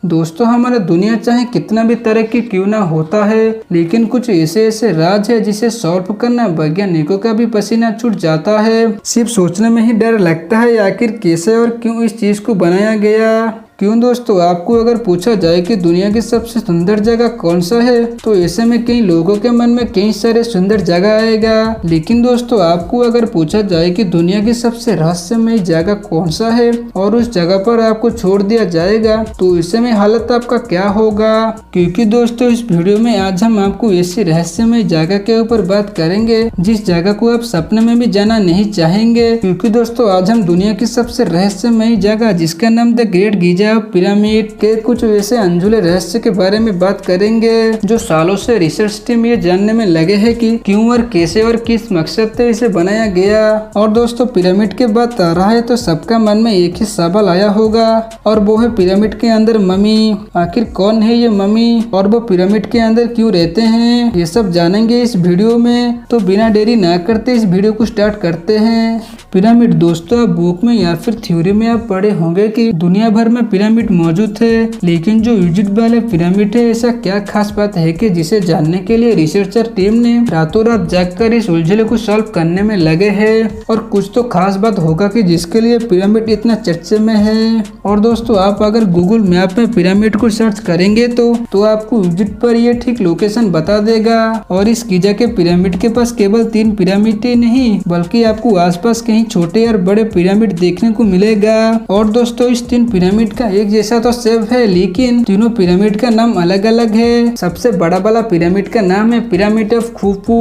दोस्तों हमारा दुनिया चाहे कितना भी तरक्की क्यों ना होता है, लेकिन कुछ ऐसे ऐसे राज है जिसे सॉल्व करना वैज्ञानिकों का भी पसीना छूट जाता है। सिर्फ सोचने में ही डर लगता है आखिर कैसे और क्यों इस चीज को बनाया गया। क्यों दोस्तों, आपको अगर पूछा जाए कि दुनिया की सबसे सुंदर जगह कौन सा है तो ऐसे में कई लोगों के मन में कई सारे सुंदर जगह आएगा। लेकिन दोस्तों आपको अगर पूछा जाए कि दुनिया की सबसे रहस्यमय जगह कौन सा है और उस जगह पर आपको छोड़ दिया जाएगा तो ऐसे में हालत आपका क्या होगा। क्योंकि दोस्तों इस वीडियो में आज हम आपको ऐसी रहस्यमय जगह के ऊपर बात करेंगे जिस जगह को आप सपने में भी जाना नहीं चाहेंगे। क्योंकि दोस्तों आज हम दुनिया की सबसे रहस्यमय जगह जिसका नाम द ग्रेट गीजा पिरामिड के कुछ वैसे अनजुले रहस्य के बारे में बात करेंगे जो सालों से रिसर्च टीम ये जानने में लगे हैं कि क्यों और कैसे और किस मकसद से इसे बनाया गया। और दोस्तों पिरामिड के बात आ रहा है तो सबका मन में एक ही सवाल आया होगा और वो है पिरामिड के अंदर मम्मी। आखिर कौन है ये मम्मी और वो पिरामिड के अंदर क्यों रहते हैं, ये सब जानेंगे इस वीडियो में। तो बिना देरी ना करते इस वीडियो को स्टार्ट करते हैं। पिरामिड दोस्तों आप बुक में या फिर थ्योरी में आप पढ़े होंगे कि दुनिया भर में पिरामिड मौजूद है, लेकिन जो इजिप्ट वाले पिरामिड है ऐसा क्या खास बात है कि जिसे जानने के लिए रिसर्चर टीम ने रातों रात जागकर इस उलझन को सॉल्व करने में लगे हैं। और कुछ तो खास बात होगा कि जिसके लिए पिरामिड इतना चर्चे में है। और दोस्तों आप अगर गूगल मैप में पिरामिड को सर्च करेंगे तो आपको इजिप्ट पर ये ठीक लोकेशन बता देगा। और इस गिजा के पिरामिड के पास केवल 3 पिरामिड ही नहीं बल्कि आपको आसपास कहीं छोटे और बड़े पिरामिड देखने को मिलेगा। और दोस्तों इस 3 पिरामिड का एक जैसा तो शेप है, लेकिन तीनों पिरामिड का नाम अलग अलग है। सबसे बड़ा वाला पिरामिड का नाम है पिरामिड ऑफ खुफू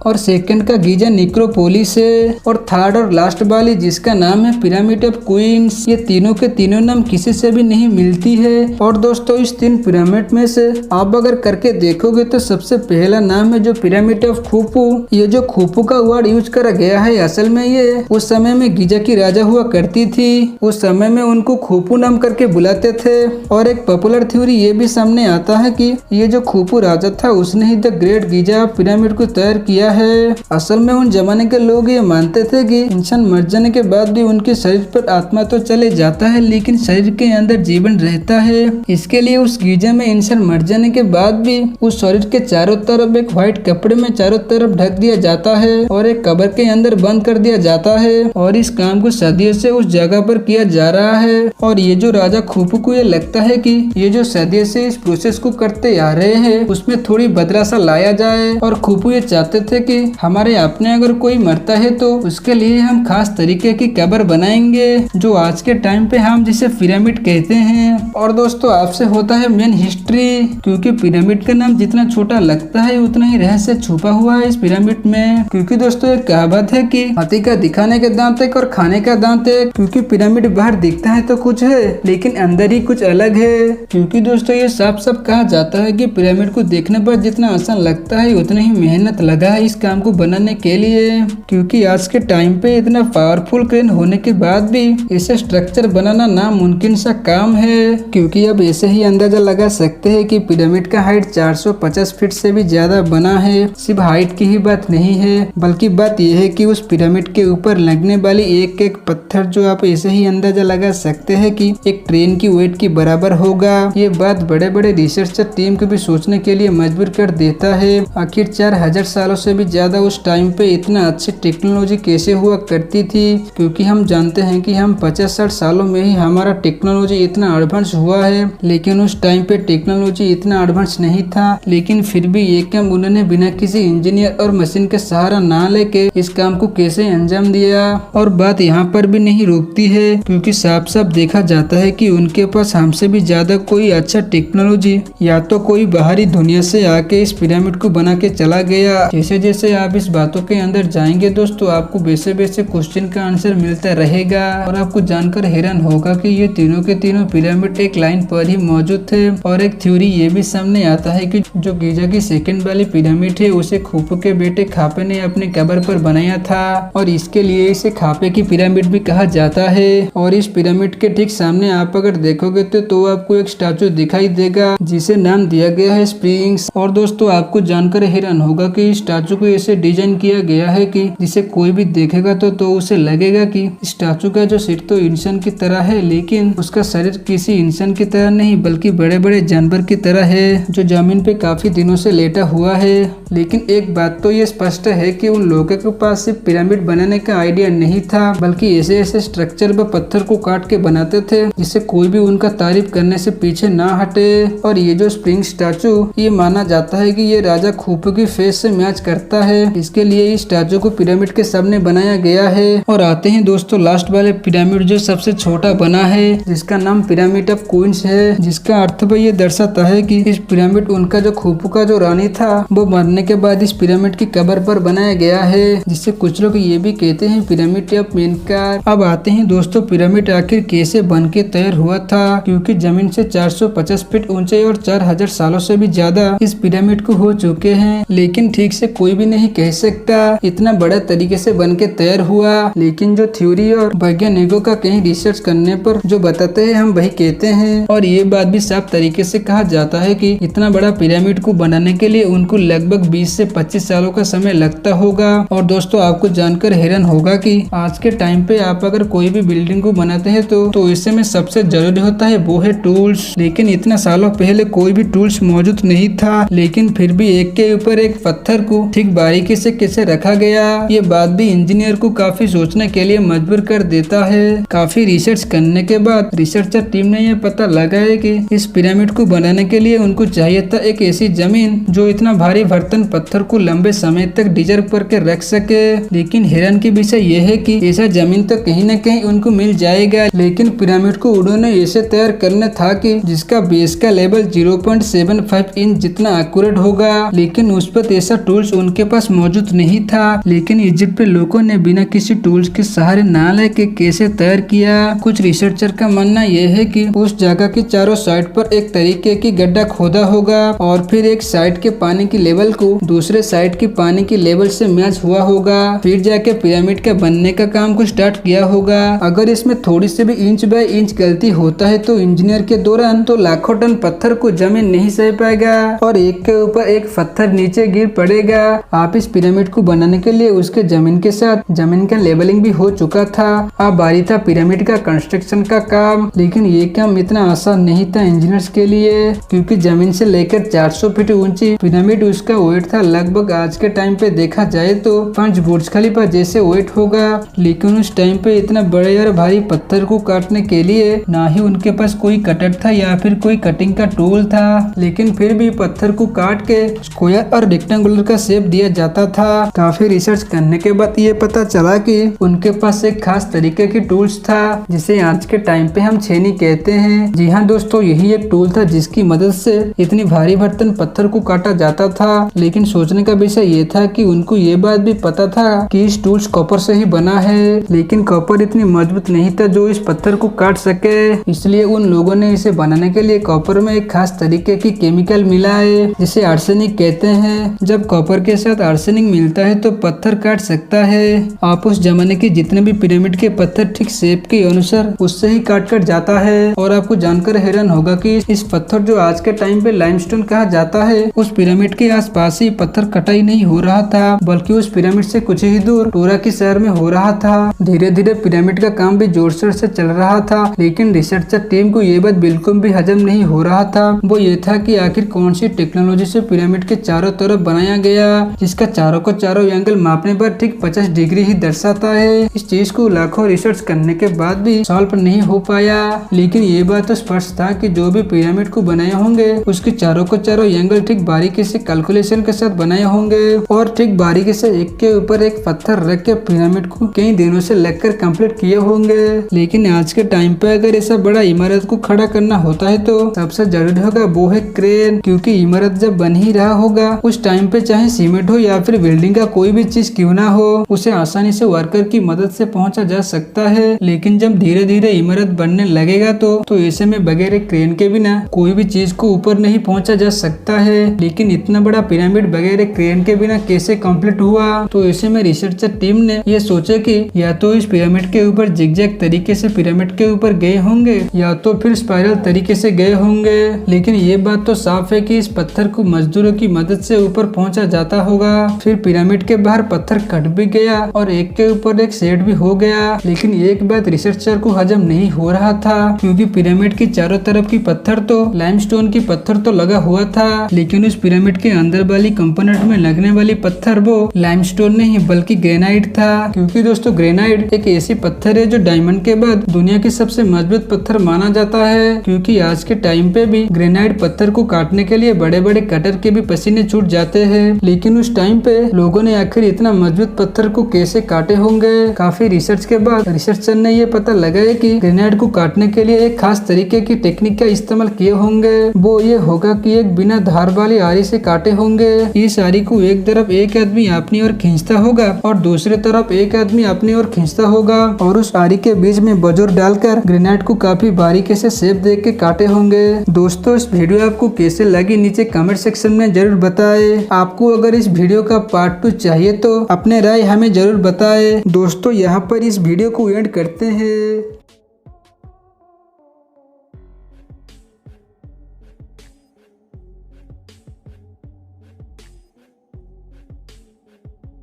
और सेकंड का गीजा निक्रोपोलिस है और थर्ड और लास्ट वाली जिसका नाम है पिरामिड ऑफ क्वींस। ये तीनों के तीनों नाम किसी से भी नहीं मिलती है। और दोस्तों इस 3 पिरामिड में से आप अगर करके देखोगे तो सबसे पहला नाम है जो पिरामिड ऑफ खुफू। ये जो खुफू का वर्ड यूज करा गया है असल में ये उस समय में गीजा की राजा हुआ करती थी। उस समय में उनको खुफू नाम करके बुलाते थे। और एक पॉपुलर थ्योरी ये भी सामने आता है कि ये जो खुफू राजा था उसने ही द ग्रेट गीजा पिरामिड को तैयार किया है। असल में उन जमाने के लोग ये मानते थे कि इंसान मर जाने के बाद भी उनके शरीर पर आत्मा तो चले जाता है लेकिन शरीर के अंदर जीवन रहता है। इसके लिए उस गीजा में इंसान मर जाने के बाद भी उस शरीर के चारों तरफ एक व्हाइट कपड़े में चारों तरफ ढक दिया जाता है और एक कब्र के अंदर बंद कर दिया जाता है। और इस काम को सदियों से उस जगह पर किया जा रहा है। और ये जो राजा खुफू को ये लगता है कि ये जो सदियों से इस प्रोसेस को करते आ रहे हैं उसमें थोड़ी बदला सा लाया जाए। और खुफू ये चाहते थे कि हमारे अपने अगर कोई मरता है तो उसके लिए हम खास तरीके की कब्र बनाएंगे जो आज के टाइम पे हम जिसे पिरामिड कहते हैं। और दोस्तों आपसे होता है मेन हिस्ट्री, क्योंकि पिरामिड का नाम जितना छोटा लगता है उतना ही रहस्य छुपा हुआ है इस पिरामिड में। क्योंकि दोस्तों एक कहावत है कि हाथी का दिखाने के दांत एक और खाने का दांत एक। क्योंकि पिरामिड बाहर दिखता है तो कुछ है लेकिन अंदर ही कुछ अलग है। क्योंकि दोस्तों ये साफ साफ कहा जाता है कि पिरामिड को देखने पर जितना आसान लगता है उतना ही मेहनत लगा है इस काम को बनाने के लिए। क्योंकि आज के टाइम पे इतना पावरफुल क्रेन होने के बाद भी ऐसे स्ट्रक्चर बनाना नामुमकिन सा काम है। क्योंकि अब ऐसे ही अंदाजा लगा सकते हैं कि पिरामिड का हाइट 450 फीट से भी ज्यादा बना है। सिर्फ हाइट की ही बात नहीं है बल्कि बात यह है कि उस पिरामिड के ऊपर लगने वाली एक एक पत्थर जो आप ऐसे ही अंदाजा लगा सकते हैं कि एक ट्रेन की वेट के बराबर होगा। ये बात बड़े बड़े रिसर्चर टीम को भी सोचने के लिए मजबूर कर देता है। आखिर 4000 सालों से भी ज्यादा उस टाइम पे इतना अच्छी टेक्नोलॉजी कैसे हुआ करती थी। क्योंकि हम जानते हैं कि हम 50-60 सालों में ही हमारा टेक्नोलॉजी इतना एडवांस हुआ है, लेकिन उस टाइम पे टेक्नोलॉजी इतना एडवांस नहीं था। लेकिन फिर भी ये काम उन्होंने बिना किसी इंजीनियर और मशीन का सहारा ना लेके इस काम को कैसे अंजाम दिया। और बात यहाँ पर भी नहीं रुकती है क्योंकि साफ साफ देखा जाता है कि उनके पास हमसे भी ज्यादा कोई अच्छा टेक्नोलॉजी या तो कोई बाहरी दुनिया से आके इस पिरामिड को बना के चला गया। जैसे जैसे आप इस बातों के अंदर जाएंगे दोस्तों आपको वैसे वैसे क्वेश्चन का आंसर मिलता रहेगा और आपको जानकर हैरान होगा कि ये तीनों के तीनों पिरामिड एक लाइन पर ही मौजूद थे। और एक थ्योरी ये भी सामने आता है कि जो गीजा की सेकंड वाली पिरामिड है उसे खुफू के बेटे खापे ने अपने कब्र पर बनाया था और इसके लिए इसे खापे की पिरामिड भी कहा जाता है। और इस पिरामिड के ठीक सामने आप अगर देखोगे तो आपको एक स्टैचू दिखाई देगा जिसे नाम दिया गया है स्प्रिंग्स। और दोस्तों आपको जानकर हैरान होगा कि इस स्टैचू को ऐसे डिजाइन किया गया है कि जिसे कोई भी देखेगा तो उसे लगेगा कि स्टैचू का जो सिर तो इंसान की तरह है, लेकिन उसका शरीर किसी इंसान की तरह नहीं बल्कि बड़े बड़े जानवर की तरह है जो जमीन पे काफी दिनों से लेटा हुआ है। लेकिन एक बात तो ये स्पष्ट है कि उन लोगों के पास सिर्फ पिरामिड बनाने का आइडिया नहीं था, बल्कि ऐसे ऐसे स्ट्रक्चर व पत्थर को काट के बनाते थे जिससे कोई भी उनका तारीफ करने से पीछे ना हटे। और ये जो स्प्रिंग स्टैचू, ये माना जाता है कि ये राजा खूफू की फेस से मैच करता है, इसके लिए इस स्टैचू को पिरामिड के सामने बनाया गया है। और आते हैं दोस्तों लास्ट वाले पिरामिड जो सबसे छोटा बना है, जिसका नाम पिरामिड ऑफ क्वींस है, जिसका अर्थ भी ये दर्शाता है कि इस पिरामिड उनका जो खूफू का जो रानी था वो मरने के बाद इस पिरामिड की कब्र पर बनाया गया है, जिससे कुछ लोग ये भी कहते हैं पिरामिड ऑफ मेनकार। अब आते हैं दोस्तों पिरामिड आखिर कैसे बन के तैयार हुआ था, क्योंकि जमीन से 450 फीट ऊंचे और 4000 सालों से भी ज्यादा इस पिरामिड को हो चुके हैं, लेकिन ठीक से कोई भी नहीं कह सकता इतना बड़ा तरीके से बन के तैयार हुआ। लेकिन जो थ्योरी और वैज्ञानिकों का कहीं रिसर्च करने पर जो बताते हैं हम वही कहते हैं। और ये बात भी साफ तरीके से कहा जाता है कि इतना बड़ा पिरामिड को बनाने के लिए उनको लगभग 20 से 25 सालों का समय लगता होगा। और दोस्तों आपको जानकर हैरान होगा कि आज के टाइम पे आप अगर कोई भी बिल्डिंग को बनाते हैं तो इससे में सबसे जरूरी होता है वो है टूल्स। लेकिन इतना सालों पहले कोई भी टूल्स मौजूद नहीं था, लेकिन फिर भी एक के ऊपर एक पत्थर को ठीक बारीकी से कैसे रखा गया, ये बात भी इंजीनियर को काफी सोचने के लिए मजबूर कर देता है। काफी रिसर्च करने के बाद रिसर्चर टीम ने यह पता लगाया कि इस पिरामिड को बनाने के लिए उनको चाहिए था एक ऐसी जमीन जो इतना भारी बर्तन पत्थर को लंबे समय तक डिजर्व करके रख सके। लेकिन हैरान की विषय यह है कि ऐसा जमीन तो कहीं न कहीं उनको मिल जाएगा, लेकिन पिरामिड को उन्होंने ऐसे तैयार करना था कि जिसका बेस का लेवल 0.75 इंच जितना एक्यूरेट होगा। लेकिन उस पर ऐसा टूल्स उनके पास मौजूद नहीं था। लेकिन इजिप्ट पे लोगों ने बिना किसी टूल्स के सहारे ना लेके कैसे तैयार किया। कुछ रिसर्चर का मानना यह है कि उस जगह के चारों साइड पर एक तरीके की गड्ढा खोदा होगा और फिर एक साइड के पानी की लेवल को दूसरे साइड के पानी की लेवल से मैच हुआ होगा, फिर जाके पिरामिड का बनने का काम को स्टार्ट किया होगा। अगर इसमें थोड़ी सी भी इंच बाय इंच गलती होता है तो इंजीनियर के दौरान तो लाखों टन पत्थर को जमीन नहीं सह पाएगा और एक के ऊपर एक पत्थर नीचे गिर पड़ेगा। आप इस पिरामिड को बनाने के लिए उसके जमीन के साथ जमीन का लेवलिंग भी हो चुका था। अब बारी था पिरामिड का कंस्ट्रक्शन का काम, लेकिन ये काम इतना आसान नहीं था इंजीनियर्स के लिए, क्योंकि जमीन से लेकर 400 फीट ऊंची पिरामिड उसका वेट था लगभग आज के टाइम पे देखा जाए तो 5 बुर्ज खलीफा जैसे वेट होगा। लेकिन उस टाइम पे इतना बड़े और भारी पत्थर को काटने के लिए ना ही उनके पास कोई कटर था या फिर कोई कटिंग का टूल था, लेकिन फिर भी पत्थर को काट के स्क्वायर और रेक्टेंगुलर का शेप दिया जाता था। काफी रिसर्च करने के बाद ये पता चला कि उनके पास एक खास तरीके की टूल्स था जिसे आज के टाइम पे हम छेनी कहते हैं। जी हाँ दोस्तों, यही एक टूल था जिसकी मदद से इतनी भारी बर्तन पत्थर को काटा जाता था। लेकिन सोचने का विषय ये था कि उनको ये बात भी पता था कि इस टूल्स कॉपर से ही बना है, लेकिन कॉपर इतनी मजबूत नहीं था जो इस पत्थर को काट सके। इसलिए उन लोगों ने इसे बनाने के लिए कॉपर में एक खास तरीके की केमिकल मिलाए जिसे आर्सेनिक कहते हैं। जब कॉपर के साथ आर्सेनिक मिलता है तो पत्थर काट सकता है। आप उस जमाने के जितने भी पिरामिड के पत्थर ठीक शेप के अनुसार उससे ही काट कर जाता है। और आपको जानकर हैरान होगा कि इस पत्थर जो आज के टाइम पे लाइमस्टोन कहा जाता है, उस पिरामिड के आसपास ही पत्थर कटाई नहीं हो रहा था, बल्कि उस पिरामिड से कुछ ही दूर टोरा के शहर में हो रहा था। धीरे धीरे पिरामिड का काम भी जोर शोर से चल रहा था, लेकिन रिसर्चर टीम को ये बात बिल्कुल भी हजम नहीं हो रहा था। वो ये था कि आखिर कौन सी टेक्नोलॉजी से पिरामिड के चारों तरफ बनाया गया, जिसका चारों को चारों एंगल मापने पर ठीक 50 डिग्री ही दर्शाता है। इस चीज को लाखों रिसर्च करने के बाद भी सॉल्व नहीं हो पाया। लेकिन ये बात तो स्पष्ट था कि जो भी पिरामिड को बनाए होंगे उसके चारों को चारों एंगल ठीक बारीकी से कैलकुलेशन के साथ बनाए होंगे और ठीक बारीकी से एक के ऊपर एक पत्थर रख के पिरामिड को कई दिनों से लगकर कंप्लीट किए होंगे। लेकिन आज के टाइम पे अगर ऐसा बड़ा इमारत को खड़ा करना होता है तो सबसे जरूरी होगा वो है क्रेन, क्योंकि इमारत जब बन ही रहा होगा उस टाइम पे चाहे सीमेंट हो या फिर बिल्डिंग का कोई भी चीज क्यों ना हो, उसे आसानी से वर्कर की मदद से पहुंचा जा सकता है। लेकिन जब धीरे धीरे इमारत बनने लगेगा तो ऐसे में बगैर क्रेन के बिना कोई भी चीज को ऊपर नहीं पहुंचा जा सकता है। लेकिन इतना बड़ा पिरामिड बगैर क्रेन के बिना कैसे कंप्लीट हुआ, तो ऐसे में रिसर्चर टीम ने ये सोचा कि या तो इस पिरामिड के ऊपर जिगजैग तरीके से पिरामिड के ऊपर गए होंगे या तो फिर स्पाइरल तरीके से गए होंगे। लेकिन ये बात तो साफ है कि इस पत्थर को मजदूरों की मदद से ऊपर पहुंचा जाता होगा। फिर पिरामिड के बाहर पत्थर कट भी गया और एक के ऊपर एक सेट भी हो गया। लेकिन एक बात रिसर्चर को हजम नहीं हो रहा था, क्योंकि पिरामिड के चारों तरफ की पत्थर तो लाइमस्टोन की पत्थर तो लगा हुआ था, लेकिन उस पिरामिड के अंदर वाली कंपोनेंट में लगने वाली पत्थर वो लाइमस्टोन नहीं बल्कि ग्रेनाइट था। क्योंकि दोस्तों ग्रेनाइट एक ऐसी पत्थर है जो डायमंड के बाद दुनिया की सबसे मजबूत पत्थर माना जाता है। क्योंकि आज के टाइम पे भी ग्रेनाइट पत्थर को काटने के लिए बड़े बड़े कटर के भी पसीने छूट जाते हैं। लेकिन उस टाइम पे लोगों ने आखिर इतना मजबूत पत्थर को कैसे काटे होंगे। काफी रिसर्च के बाद रिसर्चर ने ये पता लगाया कि ग्रेनाइट को काटने के लिए एक खास तरीके की टेक्निक का इस्तेमाल किए होंगे। वो ये होगा कि एक बिना धार वाली आरी से काटे होंगे। इस आरी को एक तरफ एक आदमी अपनी ओर खींचता होगा और दूसरी तरफ एक आदमी अपनी ओर खींचता होगा और उस आरी के बीच में बजोर डालकर ग्रेनाइट को काफी बारीकी से शेप दे के काटे होंगे। दोस्तों इस वीडियो आपको कैसे लगी नीचे कमेंट सेक्शन में जरूर बताएं। आपको अगर इस वीडियो का पार्ट 2 चाहिए तो अपने राय हमें जरूर बताएं। दोस्तों यहाँ पर इस वीडियो को एंड करते हैं।